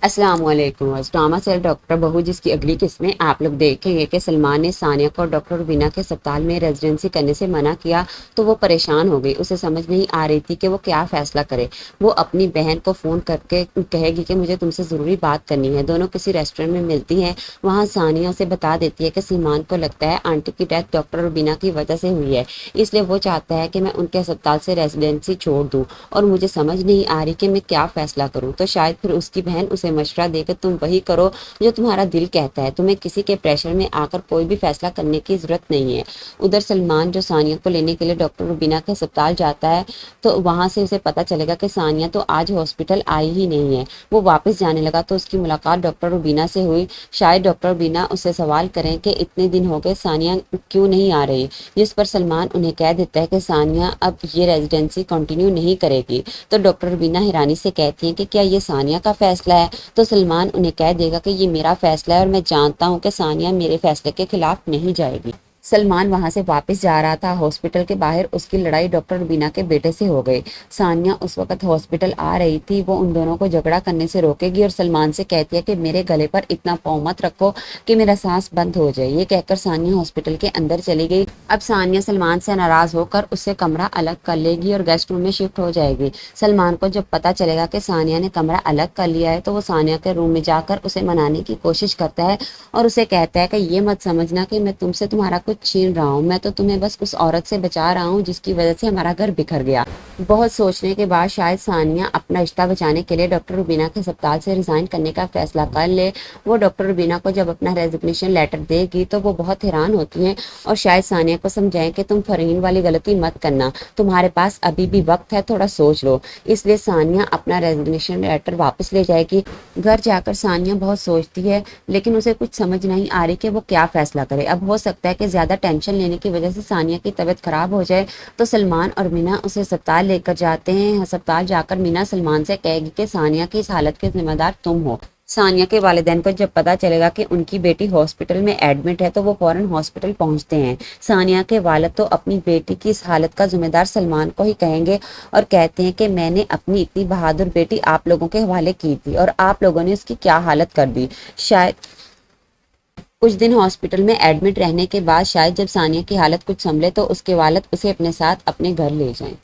السلام علیکم۔ Drama cell doctor بہو جس کی اگلی قسط میں آپ لوگ دیکھیں گے کہ سلمان نے ثانیہ کو ڈاکٹر ربینہ کے اسپتال میں ریزیڈنسی کرنے سے منع کیا تو وہ پریشان ہو گئی۔ اسے سمجھ نہیں آ رہی تھی کہ وہ کیا فیصلہ کرے۔ وہ اپنی بہن کو فون کر کے کہے گی کہ مجھے تم سے ضروری بات کرنی ہے۔ دونوں کسی ریسٹورینٹ میں ملتی ہیں۔ وہاں ثانیہ اسے بتا دیتی ہے کہ سلمان کو لگتا ہے آنٹی کی ڈیتھ ڈاکٹر ربینہ کی وجہ سے ہوئی ہے، اس لیے وہ چاہتا ہے کہ میں ان کے اسپتال سے ریزیڈنسی چھوڑ دوں اور مجھے سمجھ نہیں آ رہی کہ میں کیا فیصلہ کروں۔ تو شاید پھر اس کی بہن اسے مشورہ دے کہ تم وہی کرو جو تمہارا دل کہتا ہے، تمہیں کسی کے پریشر میں آ کر کوئی بھی فیصلہ کرنے کی ضرورت نہیں ہے۔ ادھر سلمان جو ثانیہ کو لینے کے لیے ڈاکٹر ربینہ کے اسپتال جاتا ہے تو وہاں سے اسے پتہ چلے گا کہ ثانیہ تو آج ہاسپٹل آئی ہی نہیں ہے۔ وہ واپس جانے لگا تو اس کی ملاقات ڈاکٹر ربینہ سے ہوئی۔ شاید ڈاکٹر ربینہ اسے سوال کریں کہ اتنے دن ہو گئے ثانیہ کیوں نہیں آ رہی، جس پر سلمان انہیں کہہ دیتا ہے کہ ثانیہ اب یہ ریزیڈنسی کنٹینیو نہیں کرے گی۔ تو ڈاکٹر ربینہ حیرانی سے کہتی ہیں کہ کیا یہ ثانیہ کا فیصلہ ہے؟ تو سلمان انہیں کہہ دے گا کہ یہ میرا فیصلہ ہے اور میں جانتا ہوں کہ ثانیہ میرے فیصلے کے خلاف نہیں جائے گی۔ سلمان وہاں سے واپس جا رہا تھا۔ ہاسپٹل کے باہر اس کی لڑائی ڈاکٹر ربینہ کے بیٹے سے ہو گئی۔ ثانیہ اس وقت ہاسپٹل آ رہی تھی۔ وہ ان دونوں کو جھگڑا کرنے سے روکے گی اور سلمان سے کہتی ہے کہ میرے گلے پر اتنا پاؤں مت رکھو کہ میرا سانس بند ہو جائے۔ یہ کہہ کر ثانیہ ہاسپٹل کے اندر چلی گئی۔ اب ثانیہ سلمان سے ناراض ہو کر اس سے کمرہ الگ کر لے گی اور گیسٹ روم میں شفٹ ہو جائے گی۔ سلمان کو جب پتا چلے گا کہ ثانیہ نے کمرہ الگ کر لیا ہے تو وہ ثانیہ کے روم میں جا کر اسے منانے کی کوشش کرتا ہے اور اسے کہتا ہے کہ یہ مت سمجھنا کہ میں تم سے تمہارا کچھ چھین رہا ہوں، میں تو تمہیں بس اس عورت سے بچا رہا ہوں جس کی وجہ سے ہمارا گھر بکھر گیا۔ بہت سوچنے کے بعد شاید ثانیہ اپنا رشتہ بچانے کے لیے ڈاکٹر ربینہ کے اسپتال سے ریزائن کرنے کا فیصلہ کر لے۔ وہ ڈاکٹر ربینہ کو جب اپنا ریزگنیشن لیٹر دے گی تو وہ بہت حیران ہوتی ہیں اور شاید ثانیہ کو سمجھائیں کہ تم فرین والی غلطی مت کرنا، تمہارے پاس ابھی بھی وقت ہے، تھوڑا سوچ لو۔ اس لیے ثانیہ اپنا ریزگنیشن لیٹر واپس لے جائے گی۔ گھر جا کر ثانیہ بہت سوچتی ہے لیکن اسے کچھ سمجھ نہیں آ رہی کہ وہ کیا فیصلہ کرے۔ اب ہو سکتا ہے کہ زیادہ ٹینشن لینے کی وجہ سے ثانیہ کی طبیعت خراب ہو جائے تو سلمان اور مینا اسے اسپتال لے کر جاتے ہیں۔ اسپتال جا کر مینا سلمان سے کہے گی کہ ثانیہ کی اس حالت کے ذمہ دار تم ہو۔ ثانیہ کے والدین کو جب پتا چلے گا کہ ان کی بیٹی ہاسپٹل میں ایڈمٹ ہے تو وہ فوراً ہاسپٹل پہنچتے ہیں۔ ثانیہ کے والد تو اپنی بیٹی کی اس حالت کا ذمہ دار سلمان کو ہی کہیں گے اور کہتے ہیں کہ میں نے اپنی اتنی بہادر بیٹی آپ لوگوں کے حوالے کی تھی اور آپ لوگوں نے اس کی کیا حالت کر دی۔ شاید کچھ دن ہاسپٹل میں ایڈمٹ رہنے کے بعد شاید جب ثانیہ کی حالت کچھ سنبھلے تو اس کے والد اسے اپنے ساتھ اپنے گھر لے جائیں۔